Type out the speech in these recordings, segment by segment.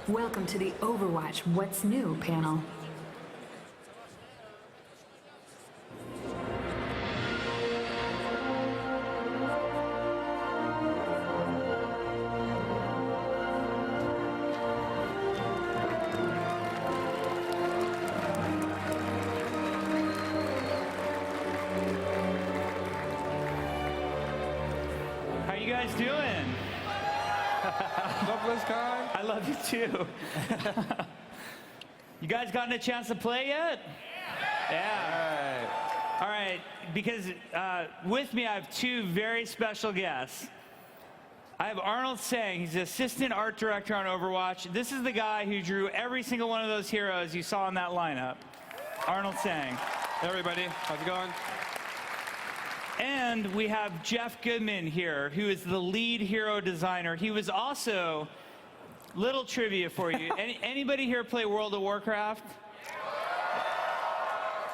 Welcome to the Overwatch What's New panel. How you guys doing? Love Blizzcon. I love you too. You guys gotten a chance to play yet? Yeah. All right, because with me I have two very special guests. I have Arnold Sang, he's the assistant art director on Overwatch. This is the guy who drew every single one of those heroes you saw in that lineup. Arnold Sang. Hey everybody, how's it going? And we have Jeff Goodman here, who is the lead hero designer. He was also, little trivia for you. Anybody here play World of Warcraft?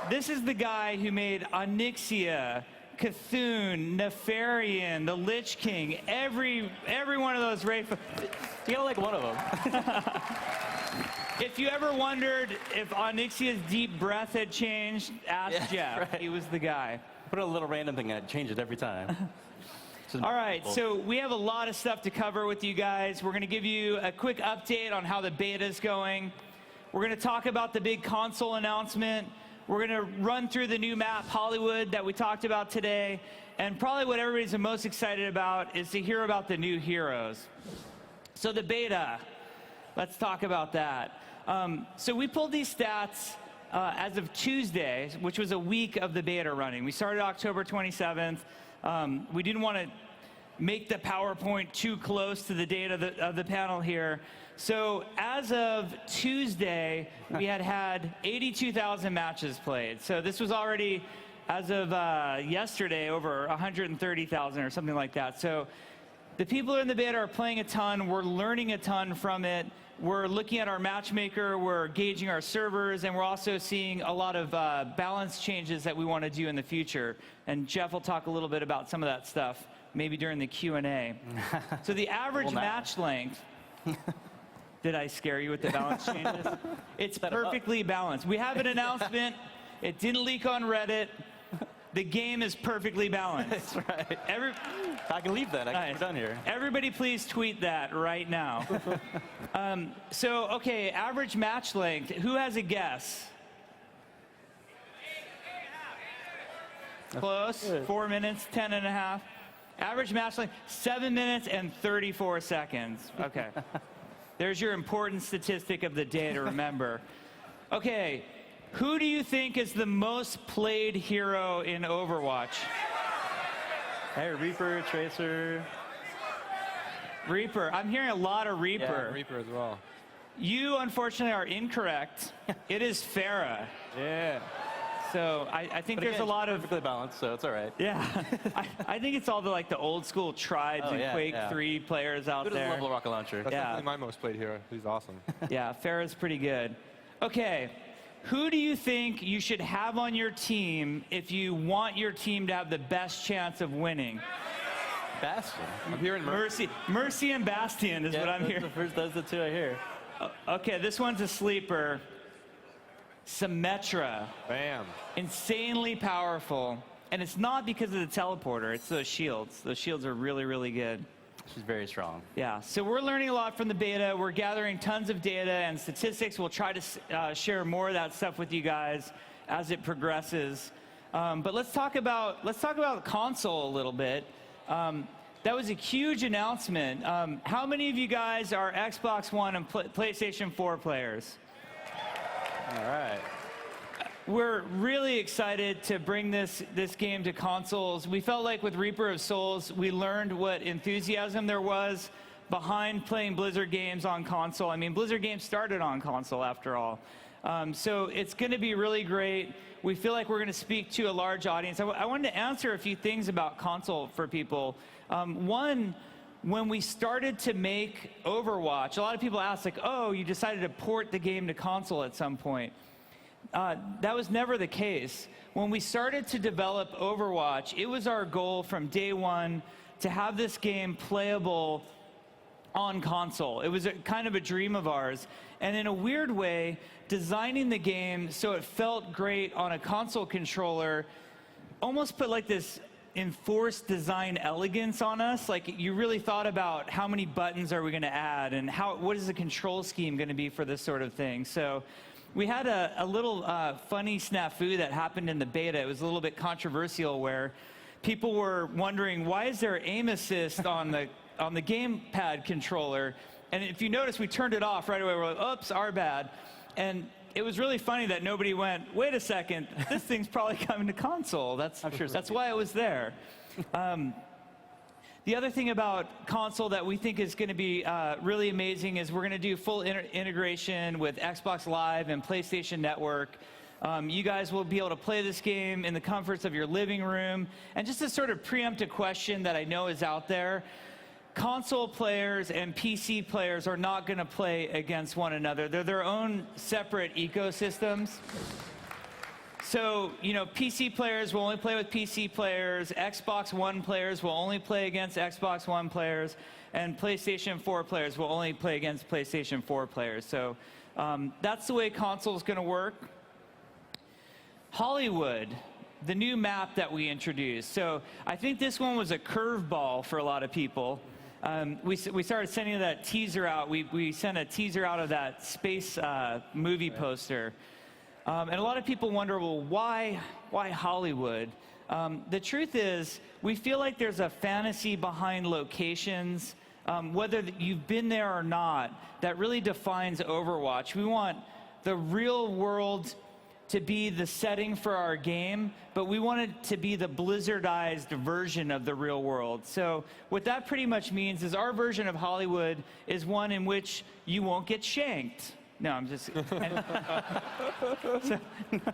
This is the guy who made Onyxia, Cthulhu, Nefarian, the Lich King, every one of those raid. You got like one of them. If you ever wondered if Onyxia's deep breath had changed, ask Jeff. Right. He was the guy. Put a little random thing and I'd change it every time. All right, so we have a lot of stuff to cover with you guys. We're going to give you a quick update on how the beta is going. We're going to talk about the big console announcement. We're going to run through the new map, Hollywood, that we talked about today. And probably what everybody's the most excited about is to hear about the new heroes. So the beta, let's talk about that. So we pulled these stats as of Tuesday, which was a week of the beta running. We started October 27th. We didn't want to make the PowerPoint too close to the date of the panel here. So as of Tuesday, we had 82,000 matches played. So this was already, as of yesterday, over 130,000 or something like that. So the people in the beta are playing a ton. We're learning a ton from it. We're looking at our matchmaker, we're gauging our servers, and we're also seeing a lot of balance changes that we want to do in the future. And Jeff will talk a little bit about some of that stuff, maybe during the Q&A. So the average match length, did I scare you with the balance changes? It's perfectly balanced. We have an announcement. It didn't leak on Reddit. The game is perfectly balanced. That's right. I can leave that. We're done here. Everybody please tweet that right now. Okay, average match length. Who has a guess? Close. 4 minutes, 10 and a half. Average match length, 7 minutes and 34 seconds. Okay. There's your important statistic of the day to remember. Okay. Who do you think is the most played hero in Overwatch? Hey, Reaper, Tracer. Reaper. I'm hearing a lot of Reaper. Yeah, Reaper as well. You, unfortunately, are incorrect. It is Pharah. Yeah. So I think But there's again, a lot of... perfectly balanced, so it's all right. Yeah. I think it's all the old school Tribes and Quake 3 players out Good there. as level rocket launcher. That's definitely my most played hero. He's awesome. Yeah, Pharah's pretty good. Okay. Who do you think you should have on your team if you want your team to have the best chance of winning? Bastion. I'm hearing Mercy and Bastion is what I'm hearing. Those are the two I hear. Okay, this one's a sleeper. Symmetra. Bam. Insanely powerful. And it's not because of the teleporter, it's those shields. Those shields are really, really good. She's very strong. Yeah, so we're learning a lot from the beta. We're gathering tons of data and statistics. We'll try to share more of that stuff with you guys as it progresses. But let's talk about console a little bit. That was a huge announcement. How many of you guys are Xbox One and PlayStation 4 players? All right. We're really excited to bring this game to consoles. We felt like with Reaper of Souls, we learned what enthusiasm there was behind playing Blizzard games on console. I mean, Blizzard games started on console after all. So it's going to be really great. We feel like we're going to speak to a large audience. I wanted to answer a few things about console for people. One, when we started to make Overwatch, a lot of people asked, like, oh, you decided to port the game to console at some point. That was never the case. When we started to develop Overwatch, it was our goal from day one to have this game playable on console. It was kind of a dream of ours. And in a weird way, designing the game so it felt great on a console controller almost put like this enforced design elegance on us. Like, you really thought about how many buttons are we going to add and what is the control scheme going to be for this sort of thing. So we had a little funny snafu that happened in the beta. It was a little bit controversial where people were wondering, why is there aim assist on the gamepad controller? And if you notice, we turned it off right away. We're like, oops, our bad. And it was really funny that nobody went, wait a second, this thing's probably coming to console. That's why it was there. The other thing about console that we think is going to be really amazing is we're going to do full integration with Xbox Live and PlayStation Network. You guys will be able to play this game in the comforts of your living room. And just to sort of preempt a question that I know is out there, console players and PC players are not going to play against one another. They're their own separate ecosystems. So, you know, PC players will only play with PC players, Xbox One players will only play against Xbox One players, and PlayStation 4 players will only play against PlayStation 4 players. So that's the way console is going to work. Hollywood, the new map that we introduced. So I think this one was a curveball for a lot of people. We started sending that teaser out. We sent a teaser out of that space movie poster. And a lot of people wonder, well, why Hollywood? The truth is, we feel like there's a fantasy behind locations, whether you've been there or not, that really defines Overwatch. We want the real world to be the setting for our game, but we want it to be the Blizzardized version of the real world. So what that pretty much means is our version of Hollywood is one in which you won't get shanked. No, I'm just... So,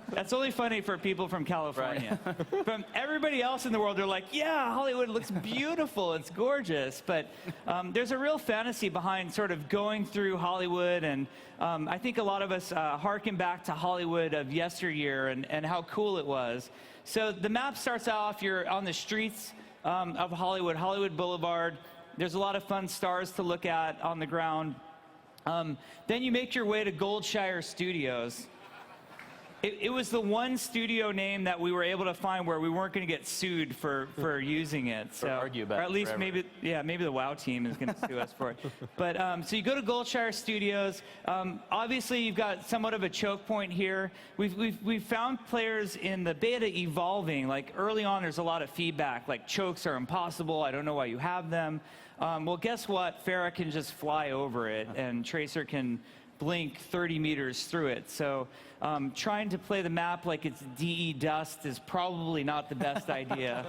that's only funny for people from California. Right. From everybody else in the world, they're like, yeah, Hollywood looks beautiful, it's gorgeous. But there's a real fantasy behind sort of going through Hollywood, and I think a lot of us harken back to Hollywood of yesteryear and how cool it was. So the map starts off, you're on the streets of Hollywood, Hollywood Boulevard. There's a lot of fun stars to look at on the ground. Then you make your way to Goldshire Studios. It was the one studio name that we were able to find where we weren't going to get sued for using it. So, or argue about or at least forever. maybe the WoW team is going to sue us for it. But so you go to Goldshire Studios. Obviously, you've got somewhat of a choke point here. We've found players in the beta evolving. Like early on, there's a lot of feedback. Like chokes are impossible. I don't know why you have them. Well, guess what? Pharah can just fly over it, and Tracer can blink 30 meters through it. So trying to play the map like it's DE Dust is probably not the best idea.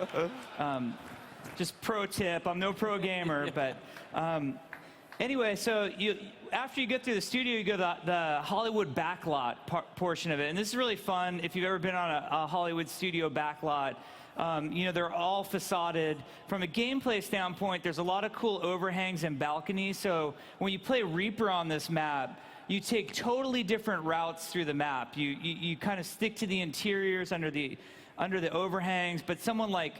Just pro tip. I'm no pro gamer, but anyway, so after you get through the studio, you go to the Hollywood backlot portion of it. And this is really fun if you've ever been on a Hollywood studio backlot. You know, they're all facaded. From a gameplay standpoint, there's a lot of cool overhangs and balconies. So when you play Reaper on this map, you take totally different routes through the map. You kind of stick to the interiors under the overhangs, but someone like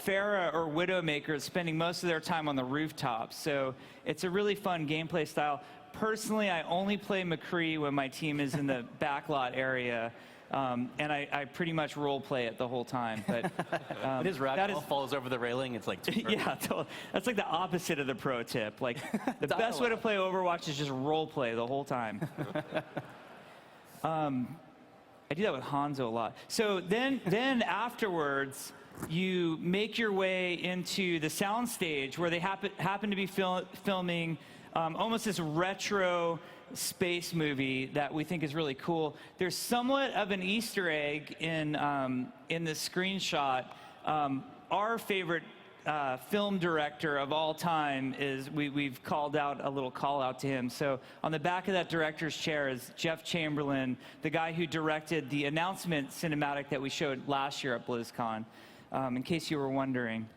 Pharah or Widowmaker is spending most of their time on the rooftops. So it's a really fun gameplay style. Personally, I only play McCree when my team is in the backlot area. And I pretty much role play it the whole time. But His ragdoll falls over the railing. It's like yeah, that's like the opposite of the pro tip. Like the best way to play Overwatch is just role play the whole time. I do that with Hanzo a lot. So then afterwards, you make your way into the soundstage where they happen to be filming almost this retro space movie that we think is really cool. There's somewhat of an Easter egg in the screenshot. Our favorite film director of all time is, we've called out a little call out to him. So on the back of that director's chair is Jeff Chamberlain, the guy who directed the announcement cinematic that we showed last year at BlizzCon, in case you were wondering.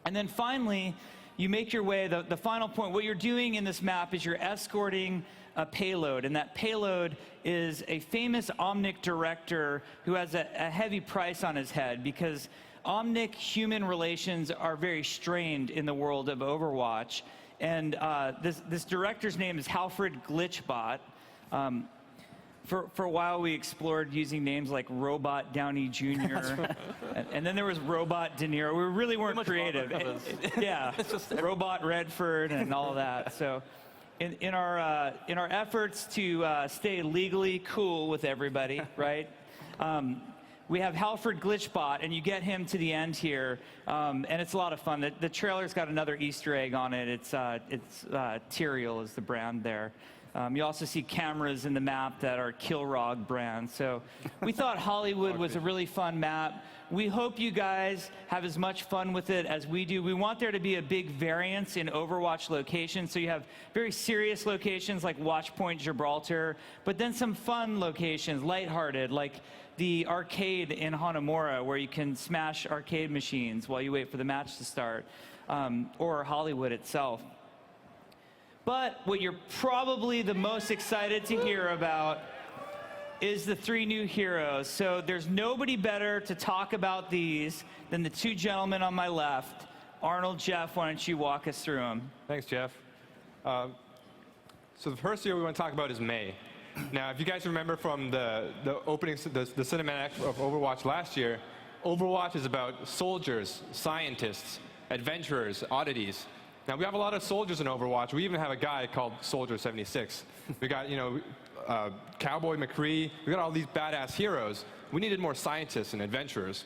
And then finally, you make your way, the final point, what you're doing in this map is you're escorting a payload, and that payload is a famous Omnic director who has a heavy price on his head, because Omnic human relations are very strained in the world of Overwatch, And this director's name is Halfred Glitchbot. For a while, we explored using names like Robot Downey Jr. and then there was Robot De Niro. We really weren't creative. Yeah, Robot Redford and all that. So, in our efforts to stay legally cool with everybody, right? We have Halfred Glitchbot, and you get him to the end here, and it's a lot of fun. The trailer's got another Easter egg on it. It's Tyrael is the brand there. You also see cameras in the map that are Kilrog brands. So we thought Hollywood was a really fun map. We hope you guys have as much fun with it as we do. We want there to be a big variance in Overwatch locations. So you have very serious locations like Watchpoint Gibraltar, but then some fun locations, lighthearted, like the arcade in Hanamura, where you can smash arcade machines while you wait for the match to start, or Hollywood itself. But what you're probably the most excited to hear about is the 3 new heroes. So there's nobody better to talk about these than the 2 gentlemen on my left. Arnold, Jeff, why don't you walk us through them? Thanks, Jeff. So the first hero we want to talk about is Mei. Now, if you guys remember from the opening, the cinematic of Overwatch last year, Overwatch is about soldiers, scientists, adventurers, oddities. Now, we have a lot of soldiers in Overwatch. We even have a guy called Soldier 76. We got, Cowboy McCree. We got all these badass heroes. We needed more scientists and adventurers.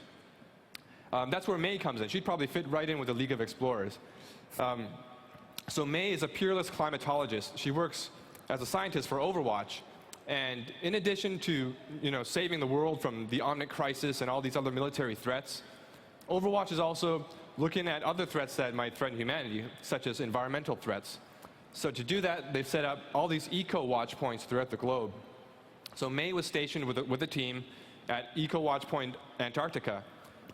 That's where Mei comes in. She'd probably fit right in with the League of Explorers. So Mei is a peerless climatologist. She works as a scientist for Overwatch. And in addition to, saving the world from the Omnic crisis and all these other military threats, Overwatch is also looking at other threats that might threaten humanity, such as environmental threats. So to do that, they've set up all these eco-watch points throughout the globe. So Mei was stationed with a team at Eco-Watch Point Antarctica.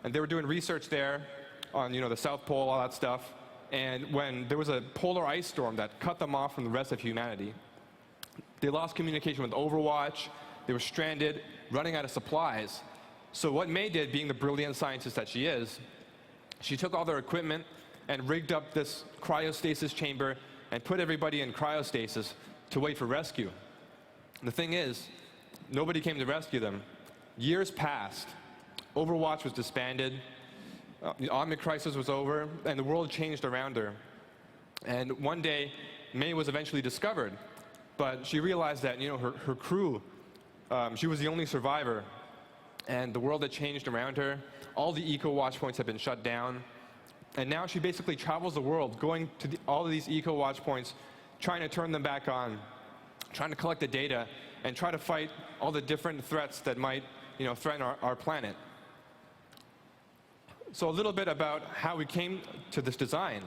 And they were doing research there on, the South Pole, all that stuff. And when there was a polar ice storm that cut them off from the rest of humanity, they lost communication with Overwatch. They were stranded, running out of supplies. So what Mei did, being the brilliant scientist that she is, she took all their equipment and rigged up this cryostasis chamber and put everybody in cryostasis to wait for rescue. The thing is, nobody came to rescue them. Years passed. Overwatch was disbanded. The Omnic crisis was over, and the world changed around her. And one day, Mei was eventually discovered, but she realized that her crew, she was the only survivor, and the world had changed around her. All the eco-watch points have been shut down, and now she basically travels the world, going to all of these eco-watch points, trying to turn them back on, trying to collect the data, and try to fight all the different threats that might threaten our planet. So a little bit about how we came to this design.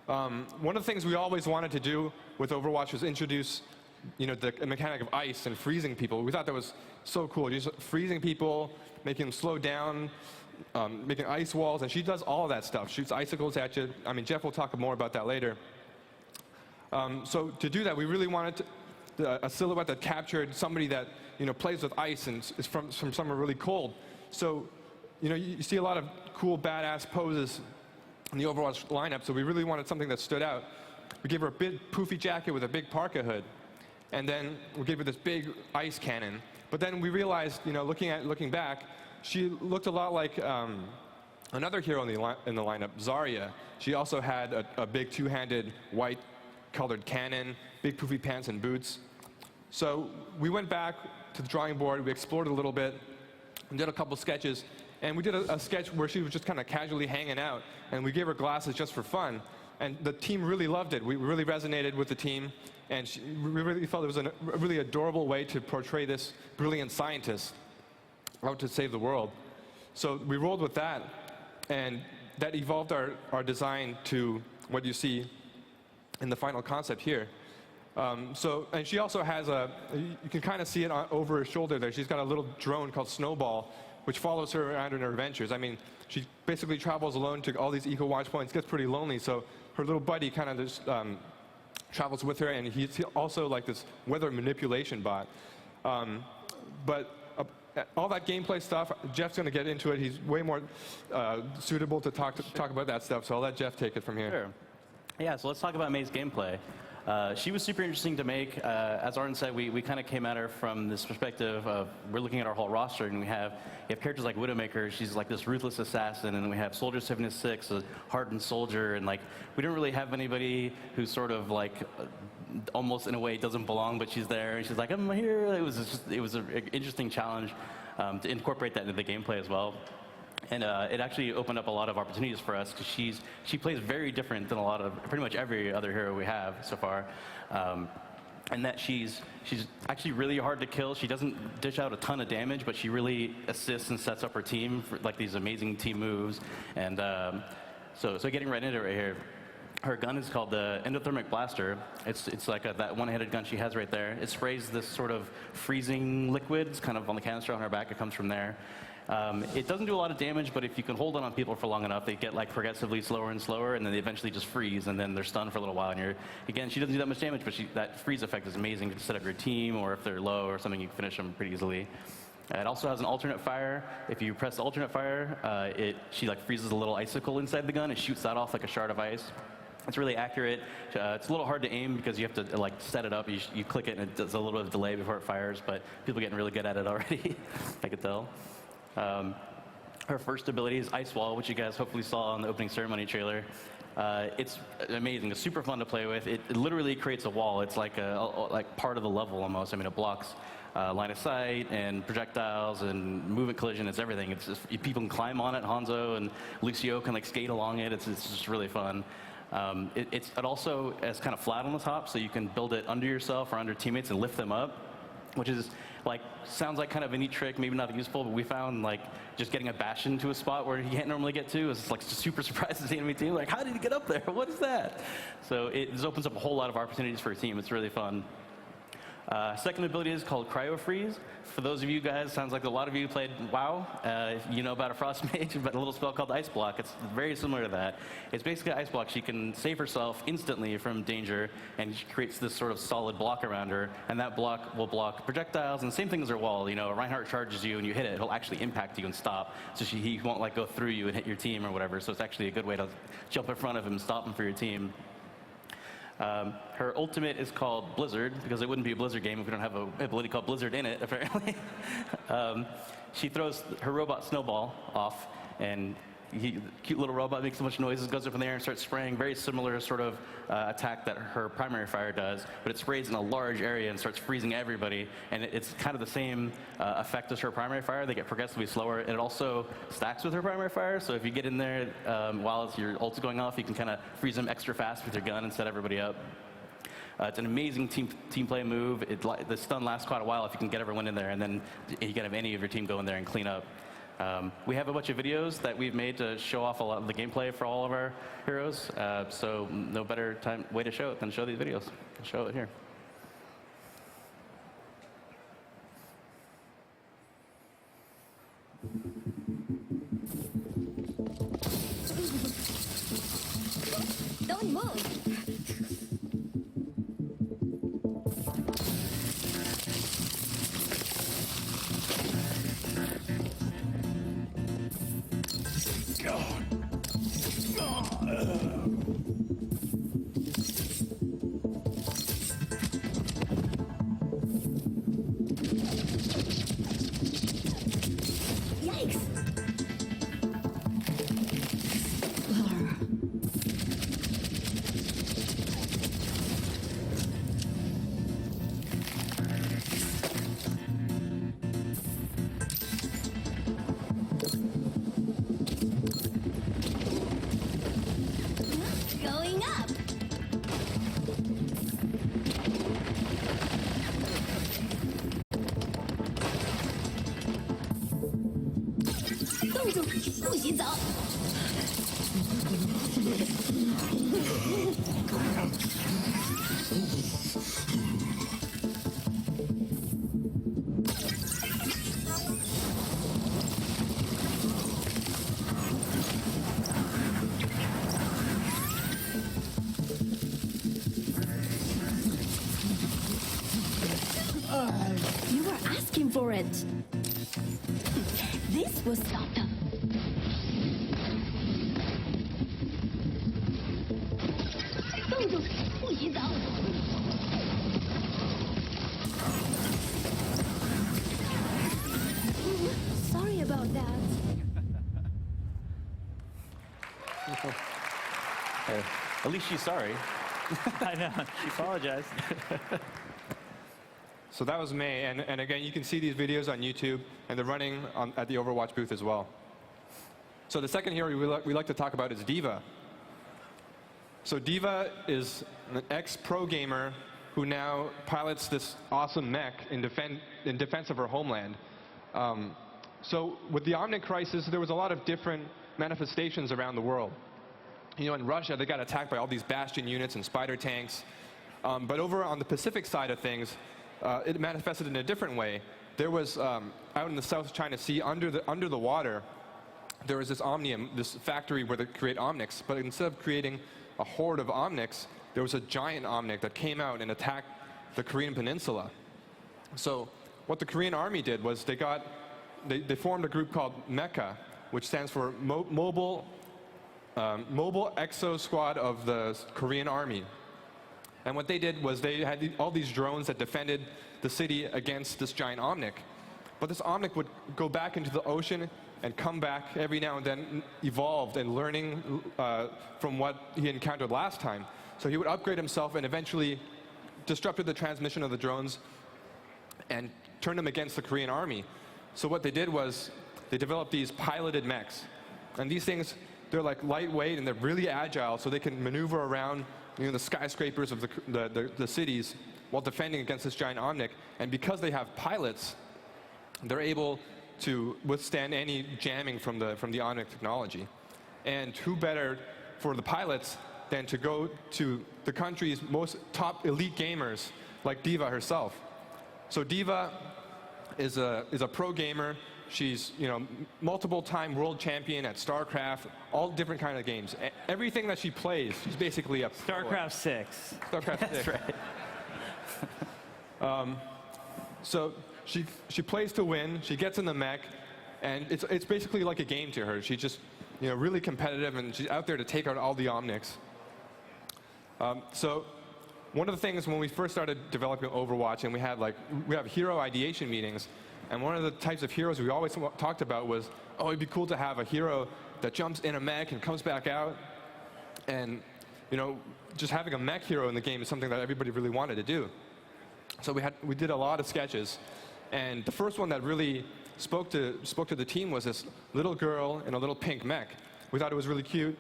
One of the things we always wanted to do with Overwatch was introduce the mechanic of ice and freezing people. We thought that was so cool, just freezing people, making them slow down, making ice walls, and she does all of that stuff. Shoots icicles at you. I mean, Jeff will talk more about that later. So to do that, we really wanted a silhouette that captured somebody that plays with ice and is from somewhere really cold. So you see a lot of cool, badass poses in the Overwatch lineup. So we really wanted something that stood out. We gave her a big poofy jacket with a big parka hood, and then we gave her this big ice cannon. But then we realized, looking back, she looked a lot like another hero in the lineup, Zarya. She also had a big two-handed white-colored cannon, big poofy pants and boots. So we went back to the drawing board. We explored a little bit, and did a couple sketches. And we did a sketch where she was just kind of casually hanging out, and we gave her glasses just for fun. And the team really loved it. We really resonated with the team, and we really felt it was a really adorable way to portray this brilliant scientist out to save the world. So we rolled with that, and that evolved our design to what you see in the final concept here. And she also has you can kind of see it over her shoulder there. She's got a little drone called Snowball, which follows her around in her adventures. I mean, she basically travels alone to all these eco-watch points, gets pretty lonely, so her little buddy kind of just travels with her, and he's also like this weather manipulation bot. But all that gameplay stuff, Jeff's going to get into it. He's way more suitable to talk about that stuff, so I'll let Jeff take it from here. Sure. Yeah, so let's talk about May's gameplay. She was super interesting to make. As Arden said, we kind of came at her from this perspective of we're looking at our whole roster, and we have characters like Widowmaker. She's like this ruthless assassin, and then we have Soldier 76, a hardened soldier, and like we don't really have anybody who's sort of like almost in a way doesn't belong, but she's there, and she's like, I'm here. It was an interesting challenge to incorporate that into the gameplay as well. And it actually opened up a lot of opportunities for us because she plays very different than pretty much every other hero we have so far. And that she's actually really hard to kill. She doesn't dish out a ton of damage, but she really assists and sets up her team for like these amazing team moves. And so getting right into it right here. Her gun is called the Endothermic Blaster. It's like that one-handed gun she has right there. It sprays this sort of freezing liquid. It's kind of on the canister on her back. It comes from there. It doesn't do a lot of damage, but if you can hold it on people for long enough, they get like progressively slower and slower, and then they eventually just freeze, and then they're stunned for a little while. And again, she doesn't do that much damage, but that freeze effect is amazing to set up your team, or if they're low or something, you can finish them pretty easily. It also has an alternate fire. If you press the alternate fire, she like freezes a little icicle inside the gun and shoots that off like a shard of ice. It's really accurate. It's a little hard to aim because you have to like set it up. You click it and it does a little bit of delay before it fires, but people are getting really good at it already, I could tell. Her first ability is Ice Wall, which you guys hopefully saw on the opening ceremony trailer. It's amazing. It's super fun to play with. It literally creates a wall. It's like part of the level almost. I mean, it blocks line of sight and projectiles and movement collision. It's everything. It's just, people can climb on it. Hanzo and Lucio can like skate along it. It's just really fun. It also is kind of flat on the top, so you can build it under yourself or under teammates and lift them up, which is like sounds like kind of a neat trick, maybe not useful, but we found like just getting a Bastion to a spot where he can't normally get to is like super surprised to see the enemy team. Like, how did he get up there? What is that? So it just opens up a whole lot of opportunities for a team. It's really fun. Second ability is called Cryo Freeze. For those of you guys, sounds like a lot of you played WoW. You know about a Frost Mage, but a little spell called Ice Block. It's very similar to that. It's basically Ice Block. She can save herself instantly from danger, and she creates this sort of solid block around her, and that block will block projectiles, and the same thing as her wall. You know, Reinhardt charges you, and you hit it, it'll actually impact you and stop, so he won't like go through you and hit your team or whatever, so it's actually a good way to jump in front of him and stop him for your team. Her ultimate is called Blizzard, because it wouldn't be a Blizzard game if we don't have an ability called Blizzard in it, apparently. She throws her robot Snowball off, and cute little robot makes so much noise, goes up in the air and starts spraying. Very similar sort of attack that her primary fire does, but it sprays in a large area and starts freezing everybody, and it's kind of the same effect as her primary fire. They get progressively slower, and it also stacks with her primary fire, so if you get in there while your ult's going off, you can kind of freeze them extra fast with your gun and set everybody up. It's an amazing team play move. The stun lasts quite a while if you can get everyone in there, and then you can have any of your team go in there and clean up. We have a bunch of videos that we've made to show off a lot of the gameplay for all of our heroes, so no better way to show it than show these videos. I'll show it here. Don't move. Yikes! Going up. You were asking for it. This will stop them. about that. At least she's sorry. I know. She apologized. So that was May, and again, you can see these videos on YouTube, and they're running at the Overwatch booth as well. So the second hero we like to talk about is D.Va. So D.Va is an ex-pro gamer who now pilots this awesome mech in defense of her homeland. So with the Omnic crisis, there was a lot of different manifestations around the world. You know, in Russia, they got attacked by all these Bastion units and spider tanks. But over on the Pacific side of things, it manifested in a different way. There was, out in the South China Sea, under the water, there was this Omnium, this factory where they create Omnics. But instead of creating a horde of Omnics, there was a giant Omnic that came out and attacked the Korean peninsula. So what the Korean army did was they formed a group called MECA, which stands for Mobile Exo Squad of the Korean Army. And what they did was they had all these drones that defended the city against this giant Omnic. But this Omnic would go back into the ocean and come back every now and then, evolved and learning from what he encountered last time. So he would upgrade himself and eventually disrupted the transmission of the drones and turned them against the Korean army. So what they did was they developed these piloted mechs. And these things, they're like lightweight and they're really agile, so they can maneuver around, you know, the skyscrapers of the cities while defending against this giant Omnic. And because they have pilots, they're able to withstand any jamming from the Omnic technology. And who better for the pilots than to go to the country's most top elite gamers like D.Va herself. So D.Va is a pro gamer. She's, you know, multiple-time world champion at StarCraft, all different kind of games. Everything that she plays, she's basically a pro. StarCraft 6. StarCraft 6. That's right. So she plays to win. She gets in the mech, and it's basically like a game to her. She's just, you know, really competitive, and she's out there to take out all the Omnics. So one of the things when we first started developing Overwatch, and we have hero ideation meetings, and one of the types of heroes we always talked about was, oh, it'd be cool to have a hero that jumps in a mech and comes back out. And, you know, just having a mech hero in the game is something that everybody really wanted to do. So we did a lot of sketches. And the first one that really spoke to the team was this little girl in a little pink mech. We thought it was really cute.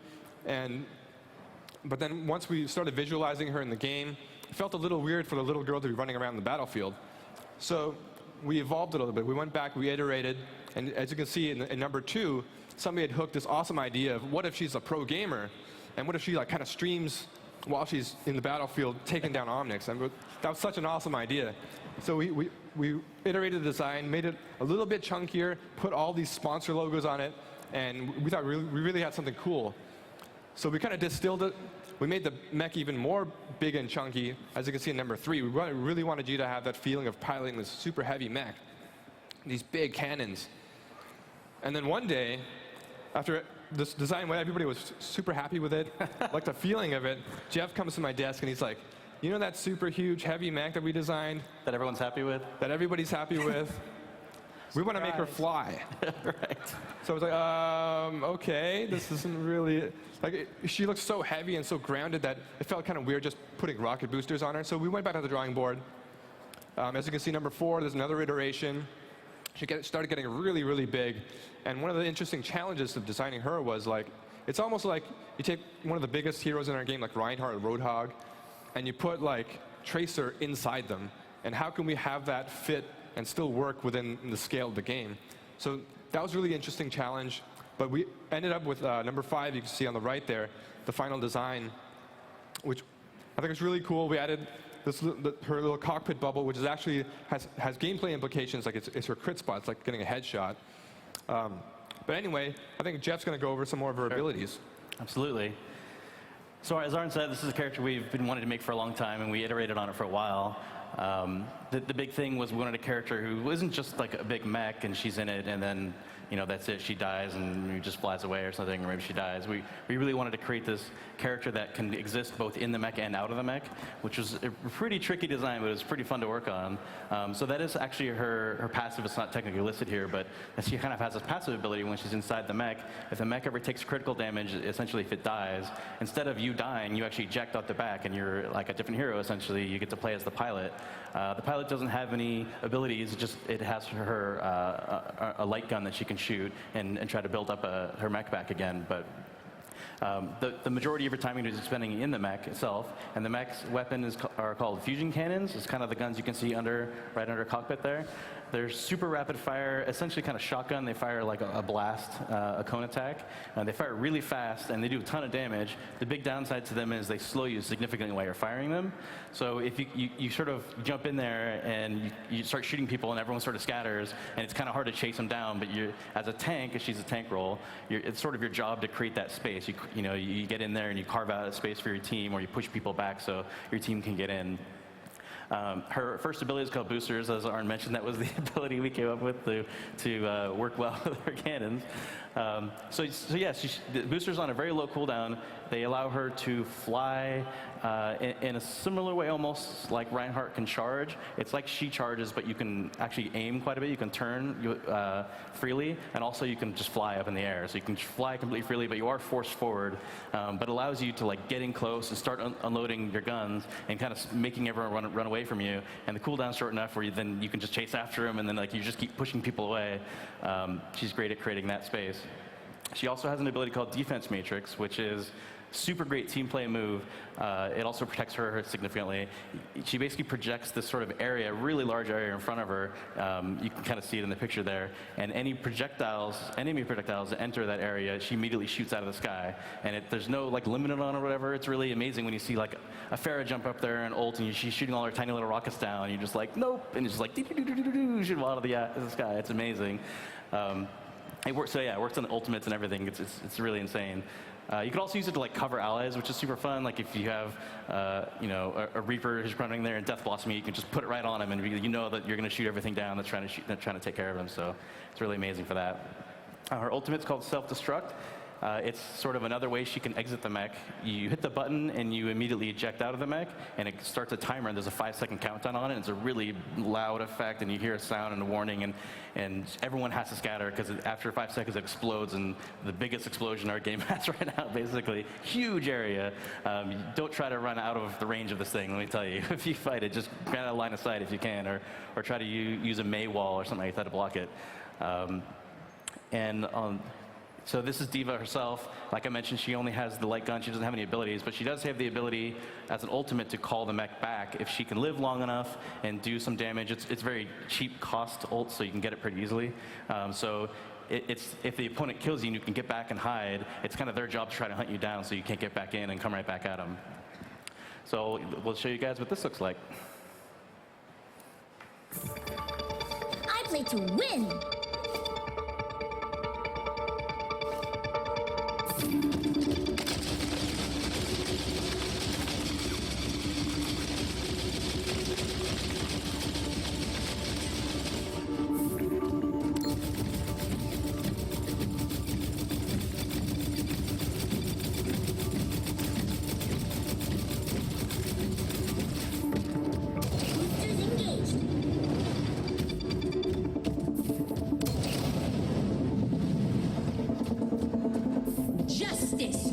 But then once we started visualizing her in the game, it felt a little weird for the little girl to be running around the battlefield. So we evolved it a little bit. We went back, we iterated, and as you can see in number 2, somebody had hooked this awesome idea of what if she's a pro gamer, and what if she like kind of streams while she's in the battlefield taking down Omnics. And that was such an awesome idea. So we iterated the design, made it a little bit chunkier, put all these sponsor logos on it, and we thought we really had something cool. So we kind of distilled it. We made the mech even more big and chunky. As you can see in number 3, we really wanted you to have that feeling of piloting this super heavy mech, these big cannons. And then one day, after this design went, everybody was super happy with it, liked the feeling of it. Jeff comes to my desk and he's like, you know that super huge heavy mech that we designed? That everyone's happy with? That everybody's happy with? We want to make her fly. Right. So I was like, okay, this isn't really, like, she looks so heavy and so grounded that it felt kind of weird just putting rocket boosters on her. So we went back to the drawing board. As you can see, number 4, there's another iteration. She started getting really, really big. And one of the interesting challenges of designing her was, like, it's almost like you take one of the biggest heroes in our game, like Reinhardt or Roadhog, and you put, like, Tracer inside them. And how can we have that fit and still work within the scale of the game? So that was a really interesting challenge. But we ended up with number 5, you can see on the right there, the final design, which I think is really cool. We added her little cockpit bubble, which is actually has gameplay implications, like it's her crit spot. It's like getting a headshot. But anyway, I think Jeff's going to go over some more of her abilities. Absolutely. So as Arn said, this is a character we've been wanting to make for a long time, and we iterated on it for a while. The big thing was we wanted a character who isn't just like a big mech and she's in it and then that's it, she dies and she just flies away or something, or maybe she dies. We really wanted to create this character that can exist both in the mech and out of the mech, which was a pretty tricky design, but it was pretty fun to work on. So that is actually her passive. It's not technically listed here, but she kind of has this passive ability when she's inside the mech. If the mech ever takes critical damage, essentially if it dies, instead of you dying, you actually eject out the back and you're like a different hero, essentially. You get to play as the pilot. The pilot doesn't have any abilities, it has her a light gun that she can shoot and try to build up her mech back again. But the majority of your time you're spending in the mech itself, and the mech's weapon are called fusion cannons. It's kind of the guns you can see right under cockpit there. They're super rapid fire, essentially kind of shotgun. They fire like a blast, a cone attack. They fire really fast, and they do a ton of damage. The big downside to them is they slow you significantly while you're firing them. So if you sort of jump in there and you start shooting people, and everyone sort of scatters, and it's kind of hard to chase them down. But as a tank, if she's a tank role, it's sort of your job to create that space. You get in there and you carve out a space for your team, or you push people back so your team can get in. Her first ability is called boosters, as Arn mentioned. That was the ability we came up with to work well with her cannons. So yeah, the boosters on a very low cooldown. They allow her to fly in a similar way, almost like Reinhardt can charge. It's like she charges, but you can actually aim quite a bit. You can turn freely, and also you can just fly up in the air. So you can fly completely freely, but you are forced forward. But allows you to like get in close and start unloading your guns and kind of making everyone run away from you. And the cooldown's short enough where then you can just chase after them, and then like you just keep pushing people away. She's great at creating that space. She also has an ability called Defense Matrix, which is super great team play move. It also protects her significantly. She basically projects this sort of area, really large area in front of her. You can kind of see it in the picture there. And any enemy projectiles that enter that area, she immediately shoots out of the sky. And there's no like limit on it or whatever. It's really amazing when you see like a Pharah jump up there and ult, and she's shooting all her tiny little rockets down, and you're just like, nope, and it's just like shoot them out of the sky. It's amazing. It works. So yeah, it works on the ultimates and everything. It's really insane. You can also use it to like cover allies, which is super fun. Like if you have a Reaper who's running there and Death Blossom, you can just put it right on him, and you know that you're going to shoot everything down that's trying to take care of him. So it's really amazing for that. Her ultimate's called Self-Destruct. It's sort of another way she can exit the mech. You hit the button and you immediately eject out of the mech, and it starts a timer, and there's a 5-second countdown on it. It's a really loud effect, and you hear a sound and a warning, and everyone has to scatter because after 5 seconds it explodes, and the biggest explosion our game has right now, basically. Huge area. Don't try to run out of the range of this thing, let me tell you. If you fight it, just get out of line of sight if you can, or try to use a May wall or something like that to block it. So this is D.Va herself. Like I mentioned, she only has the light gun. She doesn't have any abilities, but she does have the ability as an ultimate to call the mech back if she can live long enough and do some damage. It's very cheap cost ult, so you can get it pretty easily. If the opponent kills you and you can get back and hide, it's kind of their job to try to hunt you down so you can't get back in and come right back at them. So we'll show you guys what this looks like. I play to win. Justice!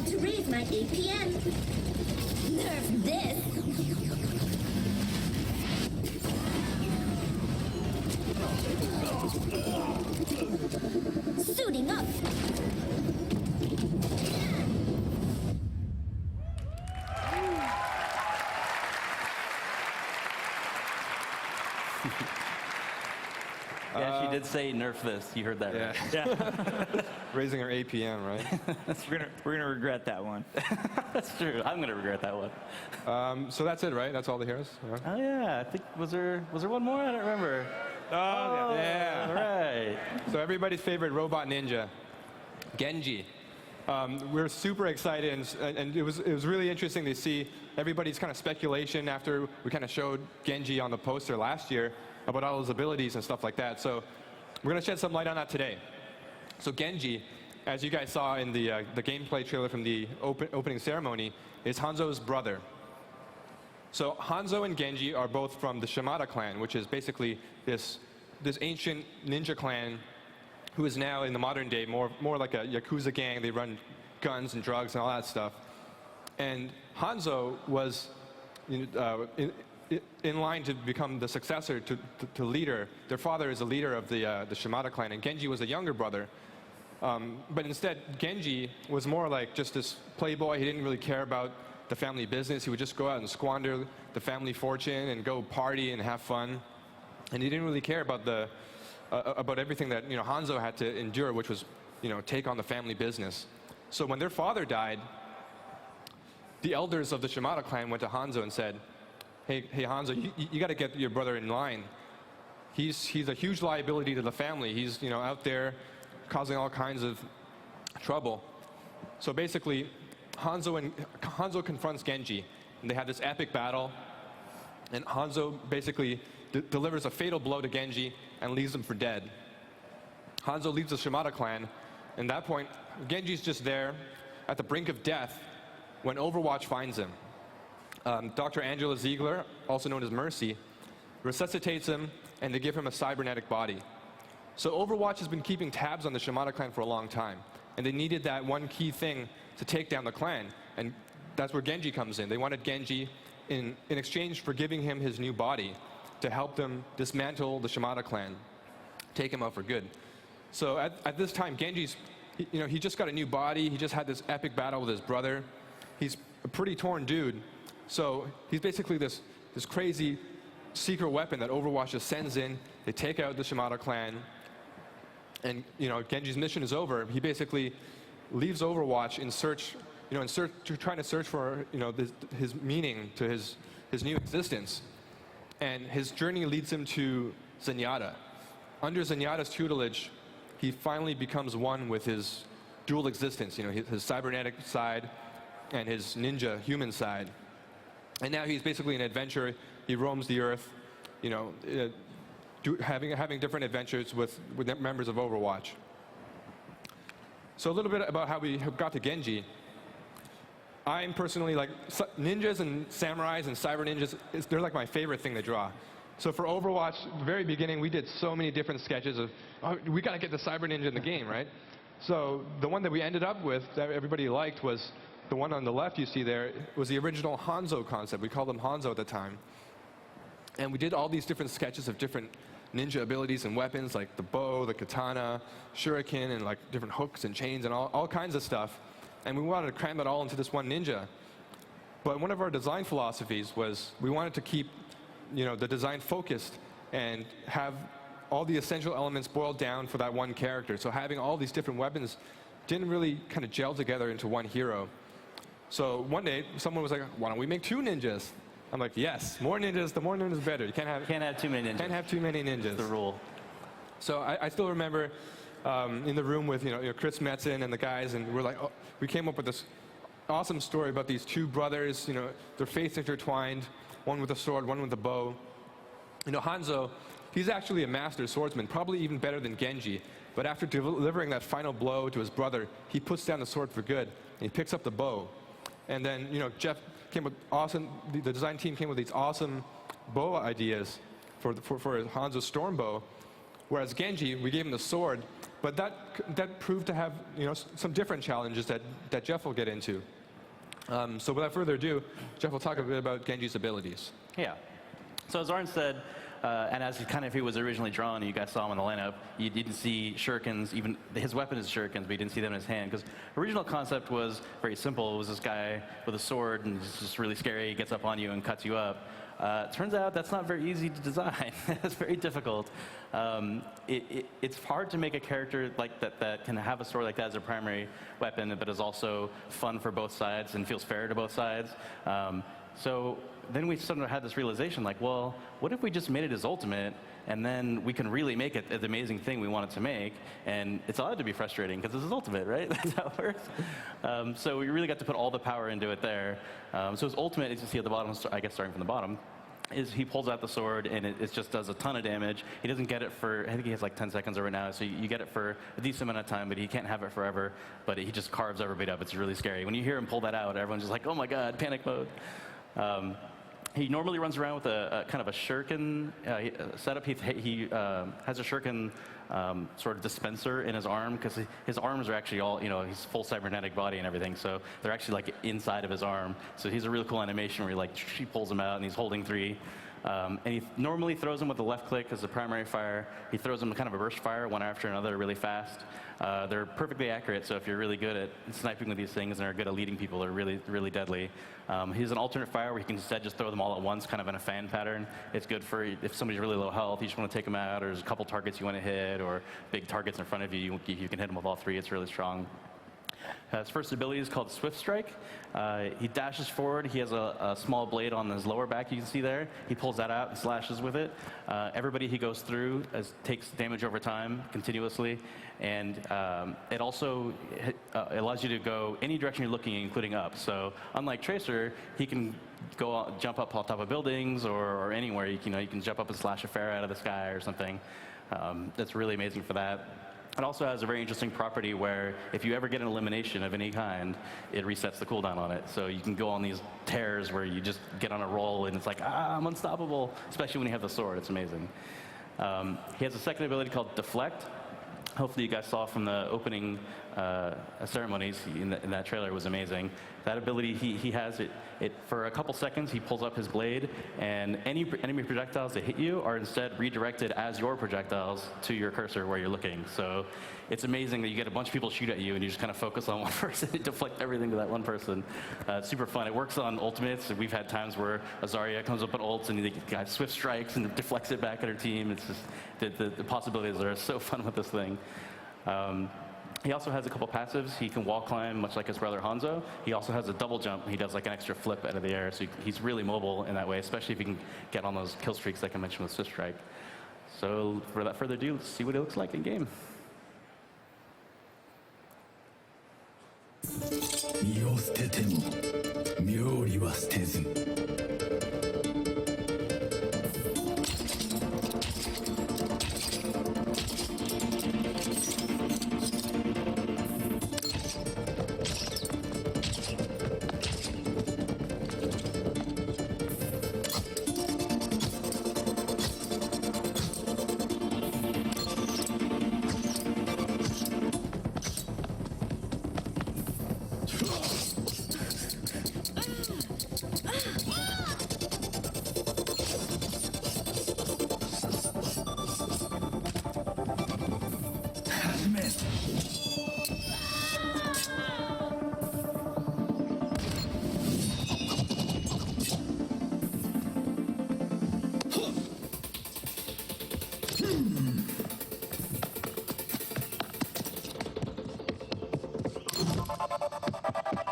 Time to raise my APM. Nerf this. Suiting up. Yeah, she did say nerf this. You heard that right. Yeah, Raising our APM, right? we're gonna regret that one. That's true. I'm going to regret that one. So that's it, right? That's all the heroes? Right? Oh, yeah. I think, was there one more? I don't remember. Oh, Yeah. All right. So everybody's favorite robot ninja, Genji. We're super excited, and it was really interesting to see everybody's kind of speculation after we kind of showed Genji on the poster last year about all his abilities and stuff like that. So we're going to shed some light on that today. So Genji, as you guys saw in the gameplay trailer from the opening ceremony, is Hanzo's brother. So Hanzo and Genji are both from the Shimada clan, which is basically this ancient ninja clan who is now in the modern day more like a Yakuza gang. They run guns and drugs and all that stuff. And Hanzo was in line to become the successor to leader. Their father is a leader of the Shimada clan, and Genji was a younger brother. But instead, Genji was more like just this playboy. He didn't really care about the family business. He would just go out and squander the family fortune and go party and have fun. And he didn't really care about everything that Hanzo had to endure, which was take on the family business. So when their father died, the elders of the Shimada clan went to Hanzo and said, Hey Hanzo, you got to get your brother in line. He's a huge liability to the family. He's out there causing all kinds of trouble. So basically, Hanzo confronts Genji, and they have this epic battle. And Hanzo basically delivers a fatal blow to Genji and leaves him for dead. Hanzo leaves the Shimada clan, and at that point, Genji's just there at the brink of death when Overwatch finds him. Dr. Angela Ziegler, also known as Mercy, resuscitates him, and they give him a cybernetic body. So Overwatch has been keeping tabs on the Shimada clan for a long time, and they needed that one key thing to take down the clan, and that's where Genji comes in. They wanted Genji in exchange for giving him his new body to help them dismantle the Shimada clan, take him out for good. So at this time, Genji's, he just got a new body. He just had this epic battle with his brother. He's a pretty torn dude. So he's basically this crazy secret weapon that Overwatch just sends in. They take out the Shimada clan, and Genji's mission is over. He basically leaves Overwatch in search, trying to search for his meaning to his new existence. And his journey leads him to Zenyatta. Under Zenyatta's tutelage, he finally becomes one with his dual existence, his cybernetic side and his ninja human side. And now he's basically an adventurer. He roams the earth, having different adventures with members of Overwatch. So a little bit about how we got to Genji. I'm personally like ninjas and samurais and cyber ninjas. They're like my favorite thing to draw. So for Overwatch, the very beginning, we did so many different sketches of, we got to get the cyber ninja in the game, right? So the one that we ended up with that everybody liked was the one on the left you see there. Was the original Hanzo concept. We called him Hanzo at the time. And we did all these different sketches of different ninja abilities and weapons, like the bow, the katana, shuriken, and like different hooks and chains and all kinds of stuff. And we wanted to cram that all into this one ninja. But one of our design philosophies was we wanted to keep the design focused and have all the essential elements boiled down for that one character. So having all these different weapons didn't really kind of gel together into one hero. So one day, someone was like, why don't we make 2 ninjas? I'm like, yes, more ninjas, the more ninjas better. You can't have too many ninjas. Can't have too many ninjas. That's the rule. So I still remember in the room with Chris Metzen and the guys, and we're like, we came up with this awesome story about these 2 brothers, their fates intertwined, one with a sword, one with a bow. Hanzo, he's actually a master swordsman, probably even better than Genji. But after delivering that final blow to his brother, he puts down the sword for good, and he picks up the bow. And then, Jeff came with the design team came with these awesome bow ideas for Hanzo's storm bow. Whereas Genji, we gave him the sword, But that proved to have some different challenges that Jeff will get into. So without further ado, Jeff will talk a bit about Genji's abilities. Yeah. So as Arn said, and as he was originally drawn, you guys saw him in the lineup, you didn't see shurikens, even his weapon is shurikens, but you didn't see them in his hand. Because original concept was very simple. It was this guy with a sword, and it's just really scary. He gets up on you and cuts you up. Turns out that's not very easy to design. It's very difficult. It's hard to make a character like that can have a sword like that as a primary weapon, but is also fun for both sides and feels fair to both sides. So then we sort of had this realization, like, well, what if we just made it his ultimate, and then we can really make it the amazing thing we wanted to make, and it's allowed to be frustrating because it's his ultimate, right? That's how it works. So we really got to put all the power into it there. So his ultimate, as you see at the bottom, I guess starting from the bottom, is he pulls out the sword, and it just does a ton of damage. He doesn't get it for, I think he has like 10 seconds over now, so you get it for a decent amount of time, but he can't have it forever, but he just carves everybody up. It's really scary. When you hear him pull that out, everyone's just like, oh my God, panic mode. He normally runs around with a kind of a shuriken setup. He has a shuriken sort of dispenser in his arm, because his arms are actually all, he's full cybernetic body and everything, so they're actually like inside of his arm. So he's a really cool animation where he pulls him out and he's holding 3. And he normally throws them with the left click as the primary fire. He throws them kind of a burst fire, one after another, really fast. They're perfectly accurate, so if you're really good at sniping with these things and are good at leading people, they're really, really deadly. He's an alternate fire where you can instead just throw them all at once, kind of in a fan pattern. It's good for if somebody's really low health, you just want to take them out, or there's a couple targets you want to hit, or big targets in front of you, you can hit them with all 3. It's really strong. His first ability is called Swift Strike. He dashes forward. He has a small blade on his lower back, you can see there. He pulls that out and slashes with it. Everybody he goes through takes damage over time, continuously. And it also allows you to go any direction you're looking, including up. So unlike Tracer, he can jump up on top of buildings or anywhere. You can jump up and slash a fair out of the sky or something. That's really amazing for that. It also has a very interesting property where if you ever get an elimination of any kind, it resets the cooldown on it. So you can go on these tears where you just get on a roll and it's like, I'm unstoppable, especially when you have the sword. It's amazing. He has a second ability called Deflect. Hopefully you guys saw from the opening ceremonies in that trailer. It was amazing. That ability, he has it for a couple seconds, he pulls up his blade, and any enemy projectiles that hit you are instead redirected as your projectiles to your cursor where you're looking. So it's amazing that you get a bunch of people shoot at you, and you just kind of focus on one person and deflect everything to that one person. It's super fun. It works on ultimates. We've had times where Azaria comes up with ults, and the guy swift strikes and deflects it back at her team. It's just the possibilities are so fun with this thing. He also has a couple passives. He can wall climb, much like his brother Hanzo. He also has a double jump. He does like an extra flip out of the air, so he's really mobile in that way, especially if he can get on those kill streaks like I mentioned with Swift Strike. So without further ado, let's see what it looks like in game. 身を捨てても妙理は捨てず Ah!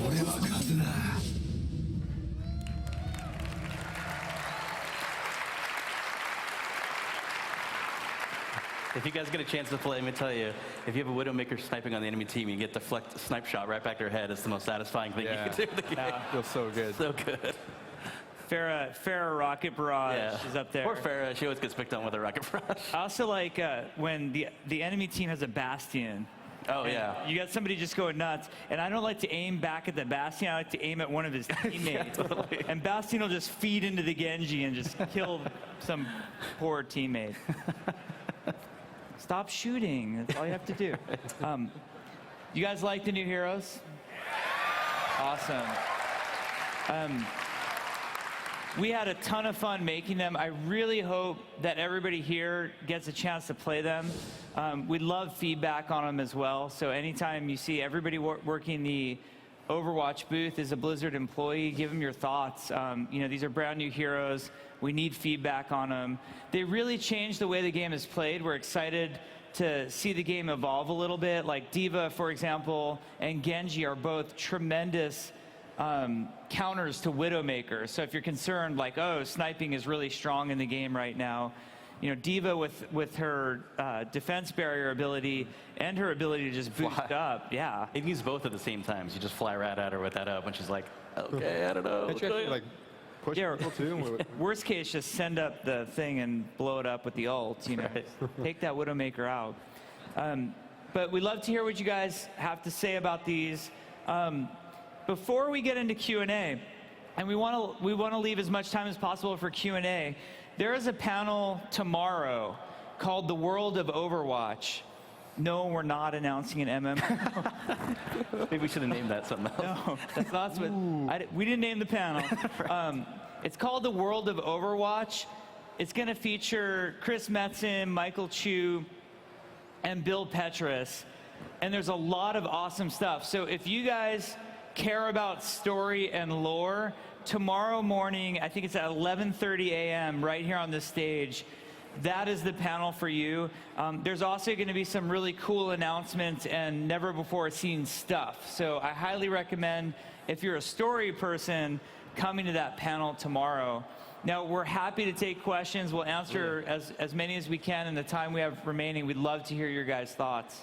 れは数だ。 If you guys get a chance to play, let me tell you, if you have a Widowmaker sniping on the enemy team, you get deflect a snipe shot right back to their head. It's the most satisfying thing you can do in the game. Feels so good. So good. Farah Rocket Barrage is up there. Poor Farah, she always gets picked on with a Rocket Barrage. I also like when the enemy team has a Bastion. Oh, yeah. You got somebody just going nuts. And I don't like to aim back at the Bastion. I like to aim at one of his teammates. Totally. And Bastion will just feed into the Genji and just kill some poor teammate. Stop shooting. That's all you have to do. You guys like the new heroes? Awesome. We had a ton of fun making them. I really hope that everybody here gets a chance to play them. We'd love feedback on them as well. So anytime you see everybody working the Overwatch booth as a Blizzard employee, give them your thoughts. You know, these are brand new heroes. We need feedback on them. They really changed the way the game is played. We're excited to see the game evolve a little bit. Like D.Va, for example, and Genji are both tremendous counters to Widowmaker. So if you're concerned, like, oh, sniping is really strong in the game right now, you know, D.Va with her defense barrier ability and her ability to just boost up, yeah. It uses both at the same time. So you just fly right at her with that up, and she's like, okay, I don't know. Can't you actually, like, push people too? Worst case, just send up the thing and blow it up with the ult, you know. Right. Take that Widowmaker out. But we'd love to hear what you guys have to say about these. Before we get into Q&A, and we want to leave as much time as possible for Q&A, there is a panel tomorrow called The World of Overwatch. No, we're not announcing an MMO. Maybe we should have named that something else. No, that's not what we didn't name the panel. Right. It's called The World of Overwatch. It's going to feature Chris Metzen, Michael Chu, and Bill Petras. And there's a lot of awesome stuff. So if you guys care about story and lore, tomorrow morning, I think it's at 11:30 a.m. right here on this stage, that is the panel for you. There's also going to be some really cool announcements and never before seen stuff. So I highly recommend, if you're a story person, coming to that panel tomorrow. Now, we're happy to take questions. We'll answer as many as we can in the time we have remaining. We'd love to hear your guys' thoughts.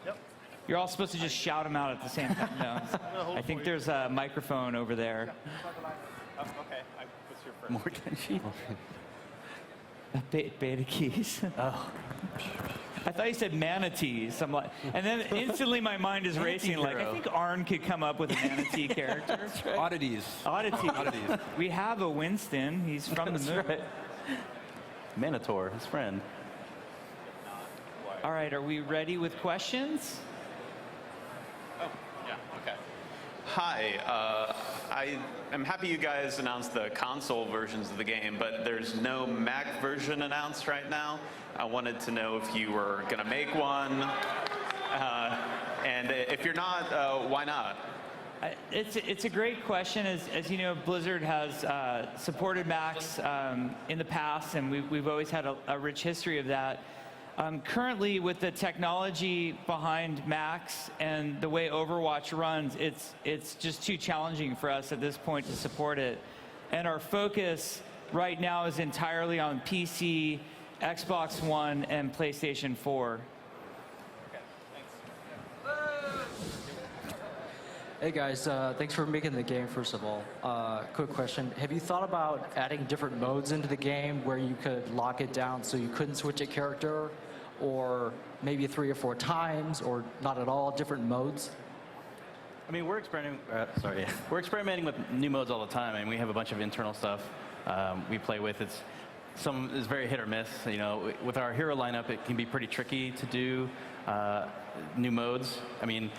Yep. You're all supposed to just shout them out at the same time. No, I think there's a microphone over there. Oh, okay. What's your first? More Genji. Beta keys. Oh. I thought you said manatees. I'm like, and then instantly my mind is racing. Like, I think Arn could come up with a manatee character. Right. Oddities. Oddities. Oddities. We have a Winston. He's from the moon. Right. Manator, his friend. All right, are we ready with questions? Oh, yeah, okay. Hi, I am happy you guys announced the console versions of the game, but there's no Mac version announced right now. I wanted to know if you were going to make one, and if you're not, why not? It's a great question. As you know, Blizzard has supported Macs in the past, and we've always had a rich history of that. Currently, with the technology behind Macs and the way Overwatch runs, it's just too challenging for us at this point to support it. And our focus right now is entirely on PC, Xbox One, and PlayStation 4. Hey guys, thanks for making the game, first of all. Quick question. Have you thought about adding different modes into the game where you could lock it down so you couldn't switch a character, or maybe 3 or 4 times, or not at all, different modes? I mean, we're experimenting with new modes all the time, and we have a bunch of internal stuff we play with. Some is very hit or miss. You know, with our hero lineup, it can be pretty tricky to do new modes. I mean,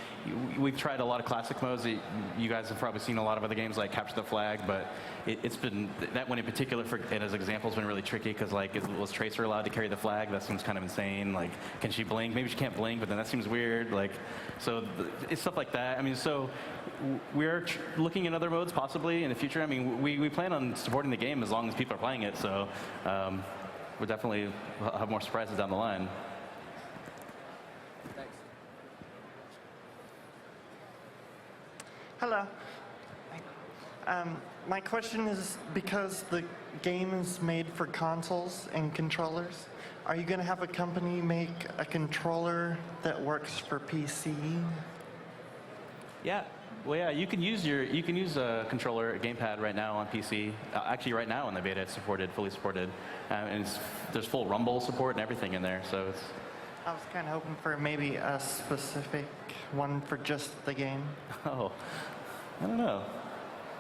we've tried a lot of classic modes. You guys have probably seen a lot of other games like Capture the Flag, but it's been, that one in particular, and as an example, has been really tricky because, like, was Tracer allowed to carry the flag? That seems kind of insane. Like, can she blink? Maybe she can't blink, but then that seems weird. Like, so it's stuff like that. I mean, so we're looking at other modes possibly in the future. I mean, we plan on supporting the game as long as people are playing it, so we'll definitely have more surprises down the line. Hello. My question is, because the game is made for consoles and controllers, are you going to have a company make a controller that works for PC? Yeah. Well, yeah, you can use a controller, a gamepad right now on PC. Actually, right now in the beta, it's supported, fully supported, and there's full Rumble support and everything in there. So it's. I was kind of hoping for maybe a specific one for just the game. Oh, I don't know.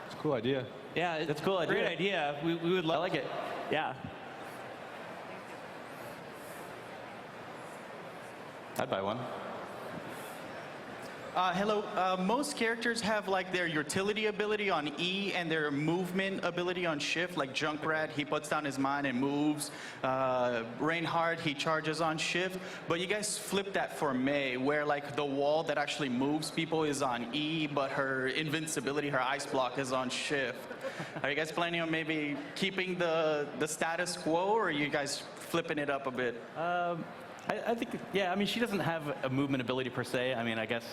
It's a cool idea. Yeah, it's a cool idea. Great idea. We would love. I like it. Yeah. I'd buy one. Hello. Most characters have like their utility ability on E and their movement ability on Shift. Like Junkrat, he puts down his mind and moves. Reinhardt, he charges on Shift. But you guys flip that for Mei, where like the wall that actually moves people is on E, but her invincibility, her ice block, is on Shift. Are you guys planning on maybe keeping the status quo, or are you guys flipping it up a bit? I think, yeah, I mean, she doesn't have a movement ability per se. I mean, I guess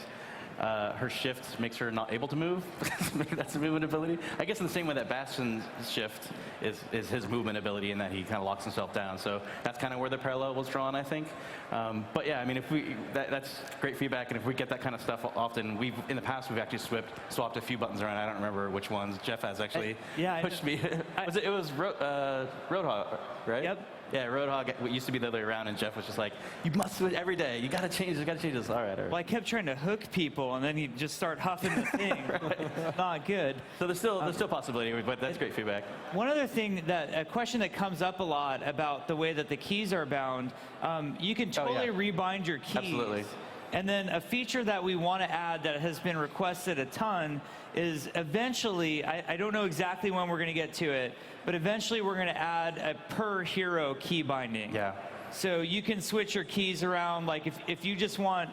her shift makes her not able to move. Maybe that's a movement ability. I guess in the same way that Bastion's shift is his movement ability in that he kind of locks himself down. So that's kind of where the parallel was drawn, I think. But yeah, I mean, if that's great feedback, and if we get that kind of stuff often, in the past we've actually swapped a few buttons around. I don't remember which ones. Jeff has actually pushed me. It was Roadhog, right? Yep. Yeah, Roadhog used to be the other way around, and Jeff was just like, "You must switch every day. You got to change this. Got to change this." All right. Well, I kept trying to hook people, and then he'd just start huffing the thing. Not good. So there's still possibility, but that's great feedback. One other thing, a question that comes up a lot about the way that the keys are bound, you can totally rebind your keys. Absolutely. And then a feature that we want to add that has been requested a ton is eventually, I don't know exactly when we're going to get to it, but eventually we're going to add a per hero key binding. Yeah. So you can switch your keys around. Like if you just want,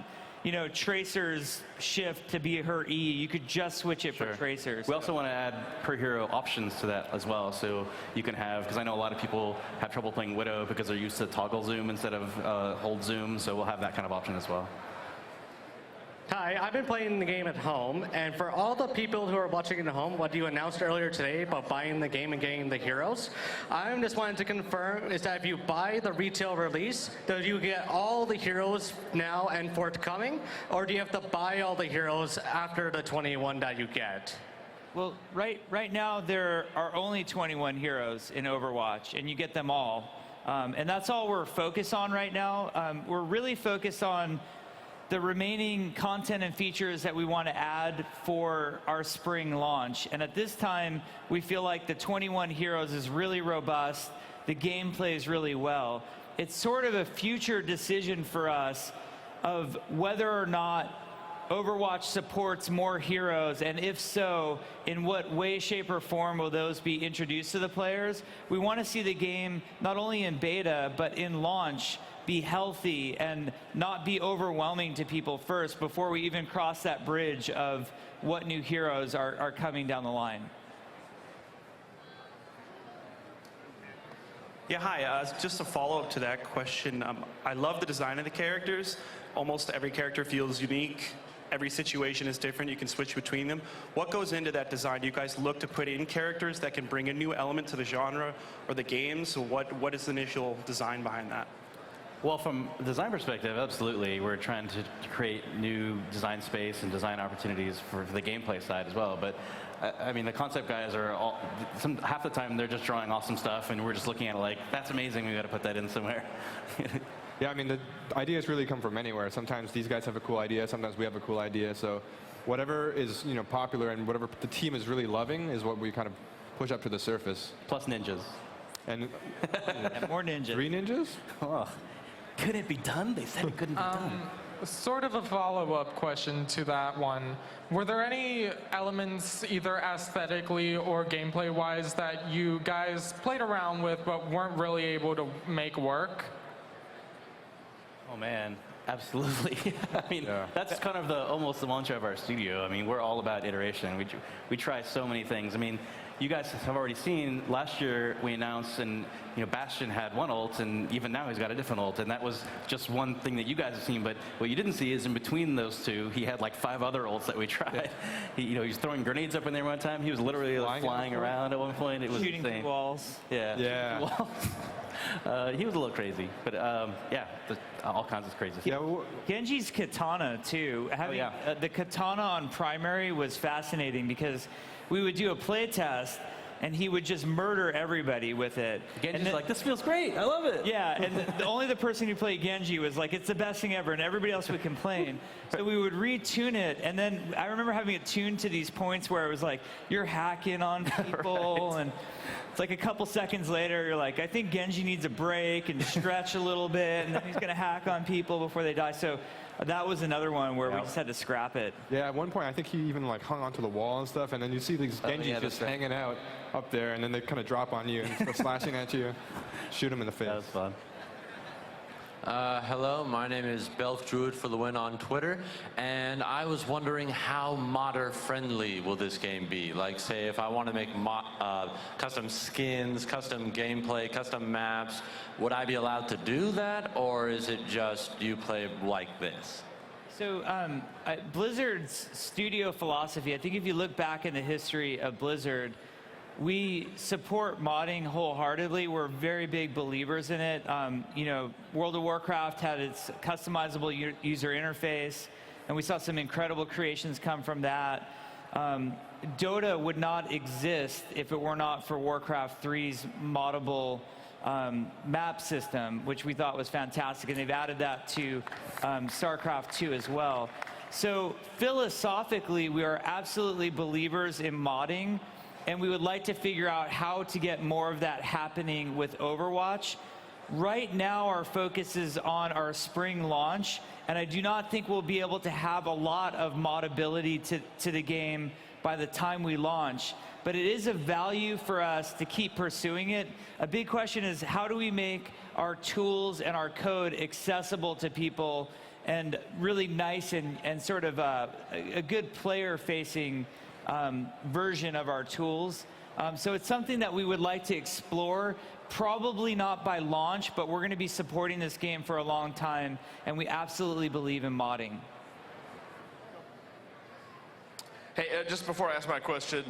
Tracer's shift to be her E, you could just switch it for Tracer's. We also want to add per hero options to that as well. So you can have, because I know a lot of people have trouble playing Widow because they're used to toggle zoom instead of hold zoom. So we'll have that kind of option as well. Hi, I've been playing the game at home, and for all the people who are watching at home, what you announced earlier today about buying the game and getting the heroes, I'm just wanting to confirm is that if you buy the retail release, do you get all the heroes now and forthcoming, or do you have to buy all the heroes after the 21 that you get? Well, right now there are only 21 heroes in Overwatch, and you get them all. And that's all we're focused on right now. We're really focused on the remaining content and features that we want to add for our spring launch. And at this time, we feel like the 21 heroes is really robust. The game plays really well. It's sort of a future decision for us of whether or not Overwatch supports more heroes, and if so, in what way, shape, or form will those be introduced to the players? We want to see the game, not only in beta, but in launch, be healthy and not be overwhelming to people first before we even cross that bridge of what new heroes are coming down the line. Yeah, hi. Just a follow-up to that question. I love the design of the characters. Almost every character feels unique. Every situation is different. You can switch between them. What goes into that design? Do you guys look to put in characters that can bring a new element to the genre or the game? So what is the initial design behind that? Well, from a design perspective, absolutely. We're trying to create new design space and design opportunities for the gameplay side as well. But I mean, the concept guys are half the time they're just drawing awesome stuff, and we're just looking at it like, that's amazing. We got to put that in somewhere. Yeah, I mean, the ideas really come from anywhere. Sometimes these guys have a cool idea. Sometimes we have a cool idea. So whatever is popular and whatever the team is really loving is what we kind of push up to the surface. Plus ninjas. And more ninjas. 3 ninjas? Oh. Could it be done? They said it couldn't be done. Sort of a follow-up question to that one. Were there any elements, either aesthetically or gameplay-wise, that you guys played around with but weren't really able to make work? Oh man, absolutely. I mean, that's kind of almost the mantra of our studio. I mean, we're all about iteration. We try so many things. I mean, you guys have already seen, last year we announced, and Bastion had one ult, and even now he's got a different ult, and that was just one thing that you guys have seen. But what you didn't see is in between those two, he had like 5 other ults that we tried. He was throwing grenades up in there one time. He was literally flying around at one point. It was shooting insane. through walls. Yeah. Walls. He was a little crazy, but yeah, all kinds of crazy stuff. Genji's katana too. Having the katana on primary was fascinating because we would do a play test and he would just murder everybody with it. Genji's like, this feels great, I love it. Yeah, and only the person who played Genji was like, it's the best thing ever, and everybody else would complain. So we would retune it, and then I remember having it tuned to these points where it was like, you're hacking on people, and it's like a couple seconds later, you're like, I think Genji needs a break and stretch a little bit, and then he's gonna hack on people before they die. So that was another one where we just had to scrap it. Yeah, at one point I think he even like hung onto the wall and stuff, and then you see these Genjis just hanging out up there, and then they kind of drop on you and start slashing at you, shoot him in the face. That was fun. Hello, my name is Belf Druid for the Win on Twitter, and I was wondering how modder friendly will this game be? Like, say, if I want to make custom skins, custom gameplay, custom maps, would I be allowed to do that, or is it just you play like this? So Blizzard's studio philosophy, I think if you look back in the history of Blizzard, we support modding wholeheartedly. We're very big believers in it. World of Warcraft had its customizable user interface, and we saw some incredible creations come from that. Dota would not exist if it were not for Warcraft 3's moddable map system, which we thought was fantastic, and they've added that to StarCraft 2 as well. So philosophically, we are absolutely believers in modding, and we would like to figure out how to get more of that happening with Overwatch. Right now, our focus is on our spring launch, and I do not think we'll be able to have a lot of modability to the game by the time we launch. But it is a value for us to keep pursuing it. A big question is, how do we make our tools and our code accessible to people and really nice and sort of a good player-facing version of our tools. So it's something that we would like to explore, probably not by launch, but we're going to be supporting this game for a long time, and we absolutely believe in modding. Hey, just before I ask my question,